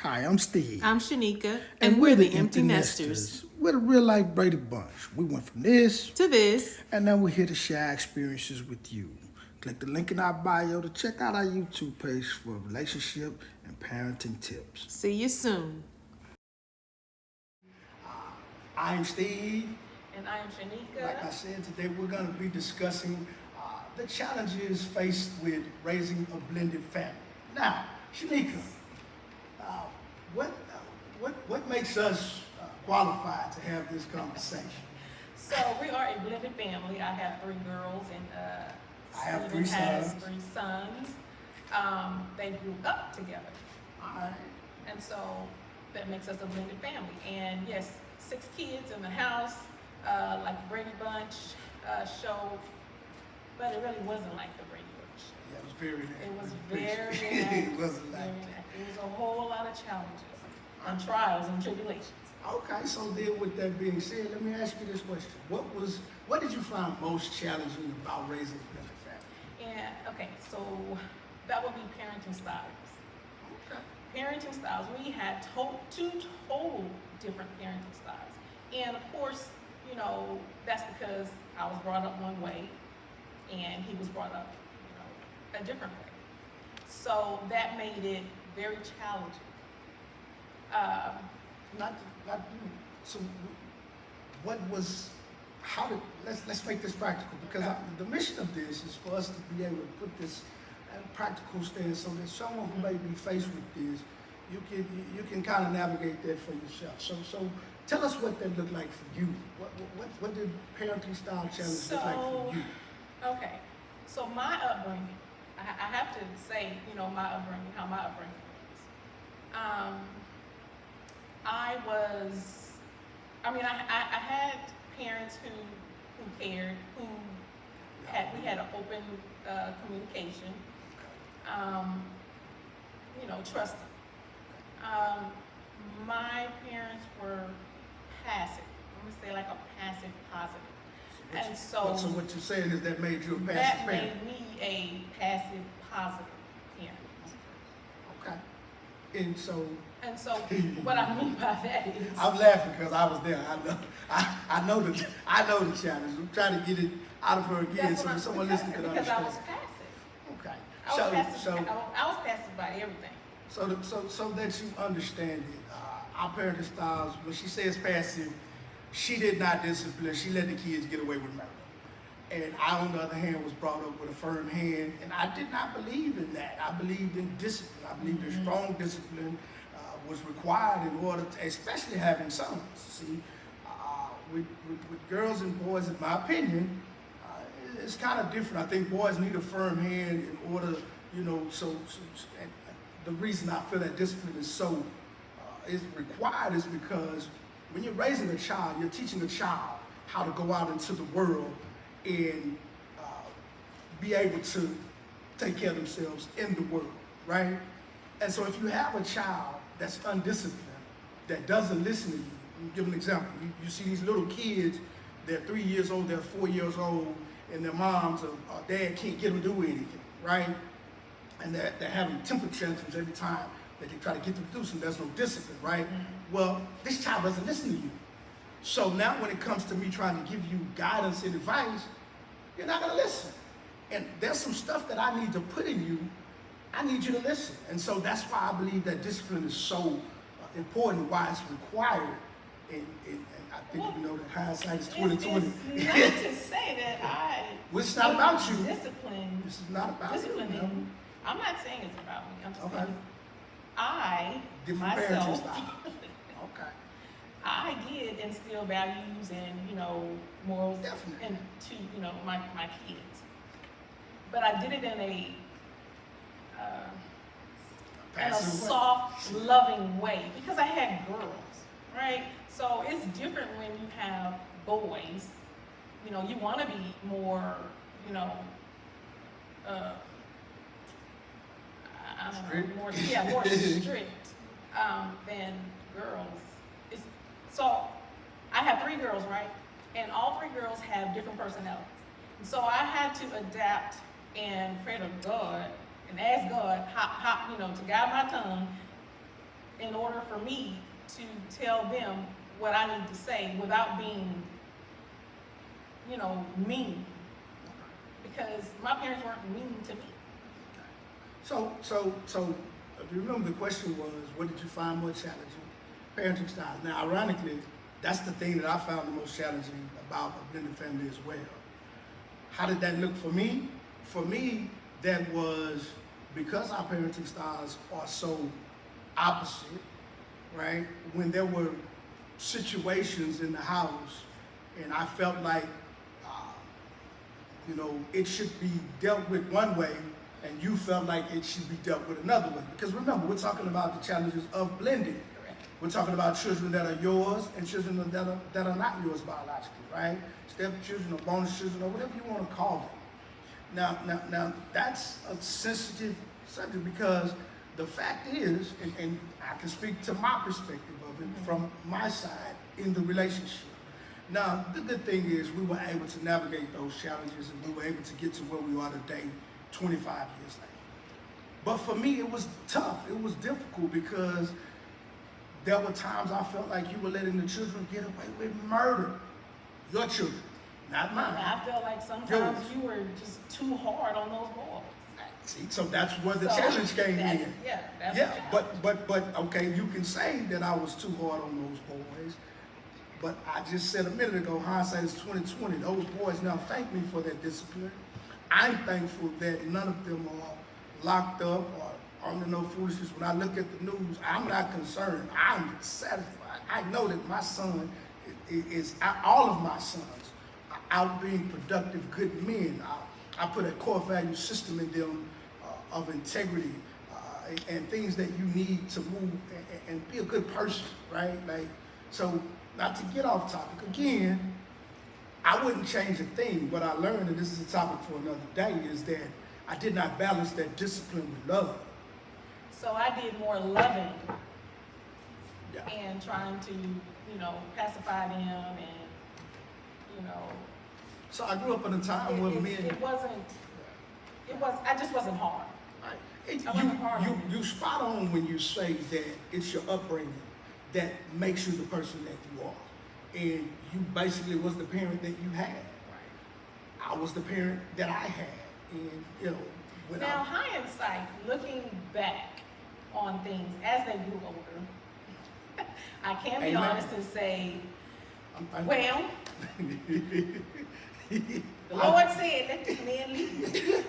Hi, I'm Steve. I'm Shanika, and we're the Empty Nesters. We're the real life braided bunch. We went from this, To this, and now we're here to share our experiences with you. Click the link in our bio to check out our YouTube page for relationship and parenting tips. see you soon. I'm Steve. And I am Like I Shanika. said, today we're going to be discussing the challenges faced with raising a blended family. Now, Shanika, uh, what makes us qualified to have this conversation? So we are a blended family. I have three girls, and I have Steven three has sons. three sons. They grew up together, All right. and so that makes us a blended family. And yes, 6 kids in the house, like the Brady Bunch show, but it really wasn't like the Brady Bunch. Yeah, it was very. It was very, It wasn't like very, that. it was a whole lot of challenges and trials and tribulations. Okay, so then with that being said, let me ask you this question: what did you find most challenging about raising a blended family? And okay, so that would be parenting styles. Okay. Parenting styles, we had two total different parenting styles. And of course, that's because I was brought up one way and he was brought up, a different way. So that made it very challenging. Not so. What was? How did? Let's make this practical because the mission of this is for us to be able to put this in practical stance so that someone who may be faced with this, you can kind of navigate that for yourself. So tell us what that looked like for you. What did parenting style challenge look like for you? Okay, so my upbringing, I have to say, my upbringing, how my upbringing was. I had parents who cared, we had an open communication, trusting. My parents were passive. I'm gonna say like a passive positive. And so what you're saying is that made you a passive that parent. made me a passive positive parent. Okay. And so And so what I mean by that is I'm laughing because I was there. I know the challenge. I'm trying to get it out of her again so that someone listening can because understand. I was passive. Okay. I was passive by everything. So that you understand it, our parenting styles, when she says passive, she did not discipline. She let the kids get away with murder. And I, on the other hand, was brought up with a firm hand, and I did not believe in that. I believed in discipline. I believed that strong discipline was required in order to, especially having sons. See, with girls and boys, in my opinion, it's kind of different. I think boys need a firm hand in order, and the reason I feel that discipline is so is required is because when you're raising a child, you're teaching a child how to go out into the world and be able to take care of themselves in the world, right? And so if you have a child that's undisciplined, that doesn't listen to you, let me give an example. You see these little kids, they're 3 years old, they're 4 years old, and their moms or dad can't get them to do anything, right? And they're having temper tantrums every time that they try to get them to do something. There's no discipline, right? Mm-hmm. Well, this child doesn't listen to you. So now when it comes to me trying to give you guidance and advice, you're not gonna listen. And there's some stuff that I need to put in you. I need you to listen. And so that's why I believe that discipline is so important, why it's required. And I think you know that hindsight is 2020. It's not to say that well, it's not about you. Discipline. This is not about discipline. You. I'm not saying it's about me. I'm just okay. saying I different myself. parenting style. Okay. I did instill values and morals into my kids, but I did it in a soft, loving way because I had girls, right? So it's different when you have boys. You want to be more, more strict than girls. So I have 3 girls, right? And all 3 girls have different personalities. And so I had to adapt and pray to God and ask God how to guide my tongue in order for me to tell them what I need to say without being, mean. Because my parents weren't mean to me. So, if you remember, the question was, what did you find more challenging? Parenting styles. Now, ironically, that's the thing that I found the most challenging about a blended family as well. How did that look for me? For me, that was because our parenting styles are so opposite, right? When there were situations in the house and I felt like, it should be dealt with one way and you felt like it should be dealt with another way. Because remember, we're talking about the challenges of blending. Correct. We're talking about children that are yours and children that are not yours biologically, right? Stepchildren or bonus children or whatever you want to call them. Now that's a sensitive subject because the fact is, and I can speak to my perspective of it from my side in the relationship. Now, the good thing is we were able to navigate those challenges and we were able to get to where we are today, 25 years later. But for me, it was tough. It was difficult because there were times I felt like you were letting the children get away with murder. Your children, not mine. I felt like sometimes Yours. you were just too hard on those boys. See, so that's where the So, challenge came that's- in. Yeah, that's Yeah, the challenge. but okay, you can say that I was too hard on those boys, but I just said a minute ago, hindsight is 2020. Those boys now thank me for that discipline. I'm thankful that none of them are locked up or under no foolishness. When I look at the news, I'm not concerned. I'm satisfied. I know that my son all of my sons are out being productive, good men. I put a core value system in them of integrity and things that you need to move and be a good person, right? So not to get off topic again, I wouldn't change a thing. What I learned, and this is a topic for another day, is that I did not balance that discipline with love. So I did more loving Yeah. and trying to, pacify them and, So I grew up in a time where men. I just wasn't hard. Right. I wasn't hard on You spot on when you say that it's your upbringing that makes you the person that you are. And you basically was the parent that you had. I was the parent that I had. And, Now, hindsight, looking back on things as they grew older, I can be Amen. honest and say, I'm well, the Lord said, let this man lead.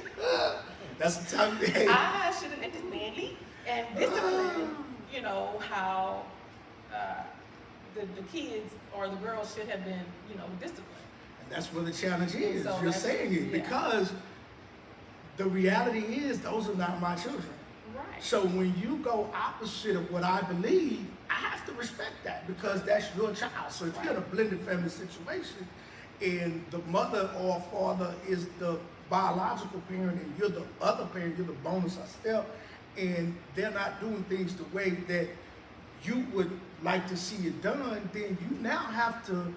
That's the time. Hey. I should have let this man lead. And discipline, how the kids or the girls should have been, disciplined. And that's where the challenge is. So You're that's- saying it yeah. because the reality is those are not my children. Right. So when you go opposite of what I believe, I have to respect that because that's your child. So if you're in a blended family situation and the mother or father is the biological parent and you're the other parent, you're the bonus or step, and they're not doing things the way that you would like to see it done, then you now have to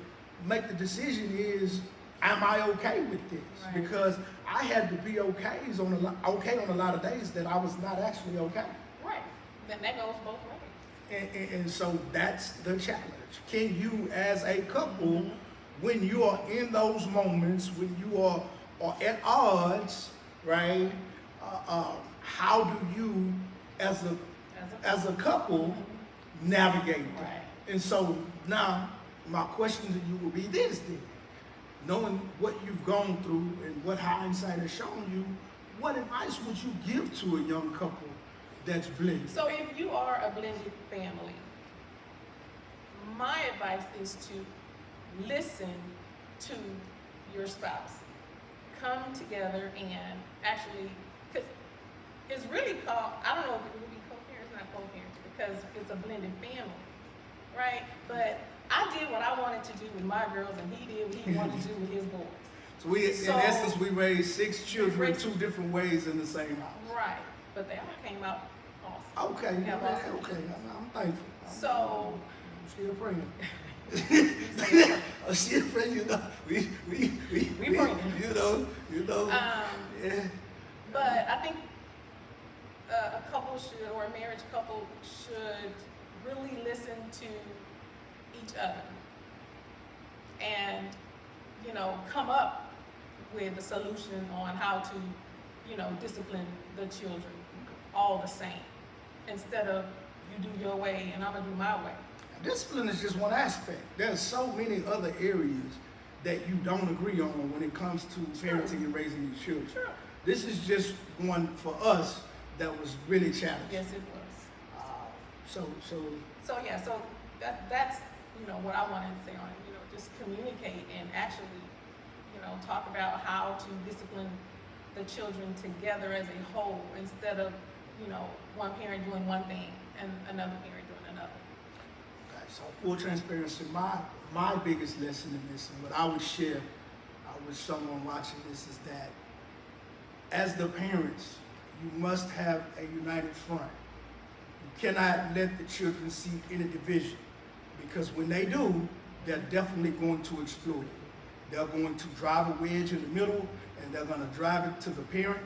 make the decision is, am I okay with this? Right. Because I had to be okay on a lot of days that I was not actually okay. Right. Then that goes both ways. And so that's the challenge. Can you as a couple, when you are in those moments, when you are at odds, right? How do you as a couple navigate that? Right. And so now my question to you will be this then. Knowing what you've gone through and what hindsight has shown you, what advice would you give to a young couple that's blended? So if you are a blended family, my advice is to listen to your spouse. Come together and actually, because it's really called, I don't know if it would be co-parents, not co-parents, because it's a blended family, right? But I did what I wanted to do with my girls, and he did what he wanted to do with his boys. So we, So- in essence, we raised 6 children Raised- 2 different ways in the same house. Right, but they all came out awesome. Okay, Yeah, man, awesome. okay, I'm thankful. So, I'm still praying. I'm still praying, we praying. you know, yeah. but I think a couple should, or a marriage couple should really listen to each other and, you know, come up with a solution on how to, you know, discipline the children all the same, instead of you do your way and I'm gonna do my way. Discipline is just one aspect. There's so many other areas that you don't agree on when it comes to parenting and raising your children. Sure. This is just one for us that was really challenging. Yes, it was. So So that's you know what I wanted to say on it. You know, just communicate and actually, you know, talk about how to discipline the children together as a whole, instead of, you know, one parent doing one thing and another parent doing another. okay, so full transparency, my biggest lesson in this, and what I would share with someone watching this, is that as the parents, you must have a united front. You cannot let the children see any division, because when they do, they're definitely going to exploit it. They're going to drive a wedge in the middle, and they're going to drive it to the parent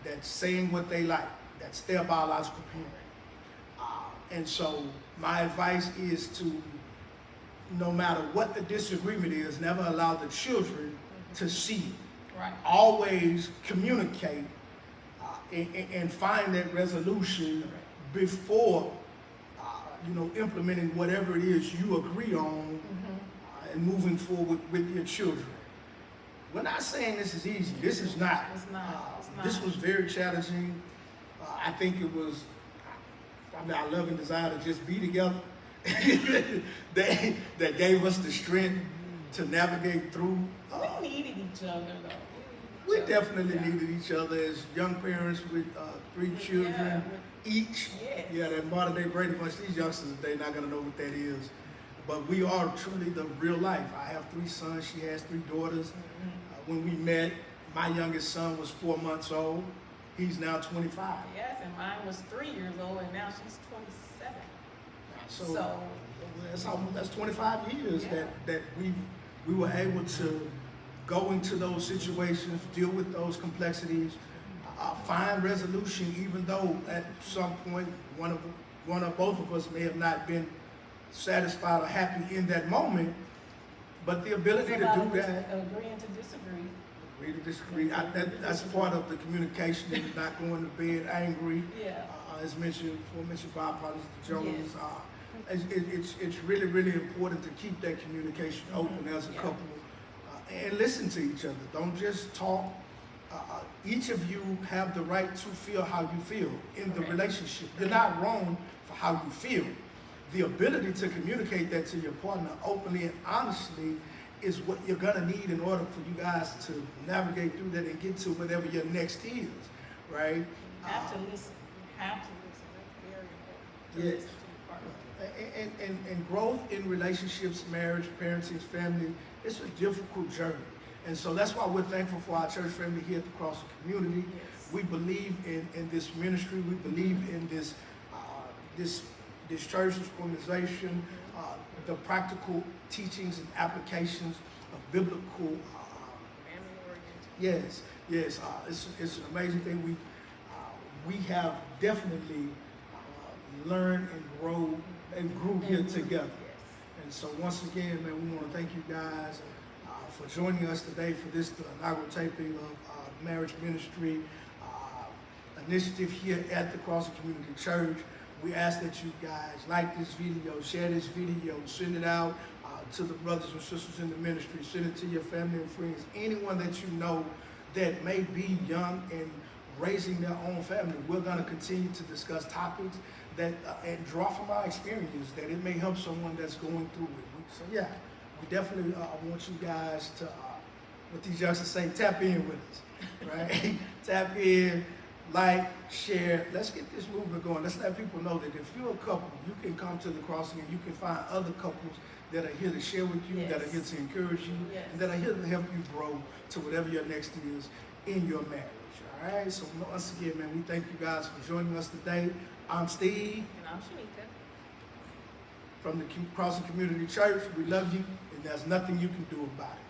that's saying what they like. That's their biological parent. And so my advice is to, no matter what the disagreement is, never allow the children to see it. Right. Always communicate and find that resolution before, you know, implementing whatever it is you agree on and moving forward with your children. We're not saying this is easy. This is not. It's not. It's not. This was very challenging. I think it was, I mean, our love and desire to just be together that gave us the strength to navigate through. We needed each other, though. We definitely needed each other as young parents with 3 children each. Yes. Yeah, that modern day Brady Bunch, these youngsters, they're not going to know what that is. But we are truly the real life. I have 3 sons, she has 3 daughters. When we met, my youngest son was 4 months old. He's now 25. Yes, and mine was 3 years old, and now she's 27. So that's 25 years that we were able to go into those situations, deal with those complexities, find resolution, even though at some point one or both of us may have not been satisfied or happy in that moment, but the ability to do that. Agreeing to disagree. Agree to disagree. That's part of the communication, and not going to bed angry. Yeah. As mentioned by Pastor Jones. Yes. It's really, really important to keep that communication open as a couple, and listen to each other. Don't just talk. Each of you have the right to feel how you feel in the relationship. You're not wrong for how you feel. The ability to communicate that to your partner openly and honestly is what you're gonna need in order for you guys to navigate through that and get to whatever your next is, right? You have to listen. You have to listen. That's very important. To Yes. listen to your partner. And growth in relationships, marriage, parenting, family, it's a difficult journey. And so that's why we're thankful for our church family here at the Cross the Community. Yes. We believe in this ministry. We believe in this church, this organization, the practical teachings and applications of biblical. Yes. It's an amazing thing. We have definitely learned and grew here together. And so once again, man, we want to thank you guys for joining us today for this the inaugural taping of Marriage Ministry initiative here at the Cross Community Church. We ask that you guys like this video, share this video, send it out to the brothers and sisters in the ministry, send it to your family and friends, anyone that you know that may be young and raising their own family. We're going to continue to discuss topics that and draw from our experience that it may help someone that's going through it. So yeah, we definitely want you guys to, what these youngsters say, tap in with us, right? Tap in, like, share. Let's get this movement going. Let's let people know that if you're a couple, you can come to the crossing and you can find other couples that are here to share with you, that are here to encourage you, and that are here to help you grow to whatever your next is in your marriage. All right, so once again, man, we thank you guys for joining us today. I'm Steve. And I'm Shanika. From the Crossing Community Church. We love you, and there's nothing you can do about it.